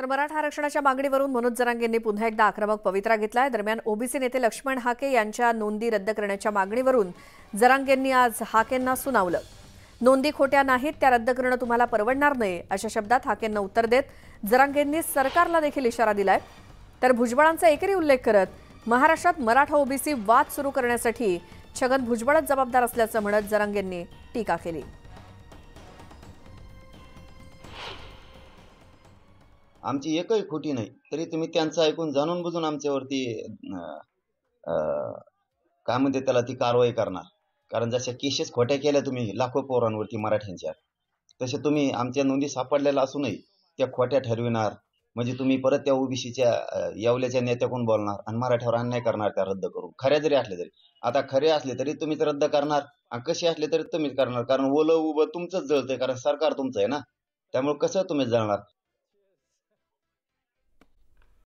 तर मराठा आरक्षणाच्या मागणीवरून मनोज जरांगेंनी पुन्हा एकदा आक्रमक पवित्रा घेतलाय। दरम्यान ओबीसी नेते लक्ष्मण हाके यांच्या नोंदी रद्द करण्याच्या मागणीवरून जरांगेंनी आज हाकेंना सुनावलं। नोंदी खोट्या नाहीत, त्या रद्द करणं तुम्हाला परवडणार नाही अशा शब्दात हाकेंना उत्तर देत जरांगेंनी सरकारला देखील इशारा दिलाय। तर भुजबळांचा एकरी उल्लेख करत महाराष्ट्रात मराठा ओबीसी वाद सुरू करण्यासाठी छगन भुजबळच जबाबदार असल्याचं म्हणत जरांगेंनी टीका केली। आमची एकही खोटी नाही, तरी तुम्ही त्यांचं ऐकून जाणून बुजून आमच्यावरती काय म्हणते त्याला ती कारवाई करणार। कारण जशा केसेस खोट्या केल्या तुम्ही लाखो पोरांवरती मराठ्यांच्या, तसे तुम्ही आमच्या नोंदी सापडलेल्या असूनही त्या खोट्या ठरविणार। म्हणजे तुम्ही परत त्या ओबीसीच्या येवल्याच्या नेत्याकडून बोलणार आणि मराठ्यावर अन्याय करणार त्या रद्द करून। खऱ्या जरी असले तरी, आता खरे असले तरी तुम्हीच रद्द करणार आणि कसे असले तरी तुम्हीच करणार, कारण ओलं उभं तुमचंच जळतंय, कारण सरकार तुमचं आहे ना, त्यामुळे कसं तुम्ही जळणार।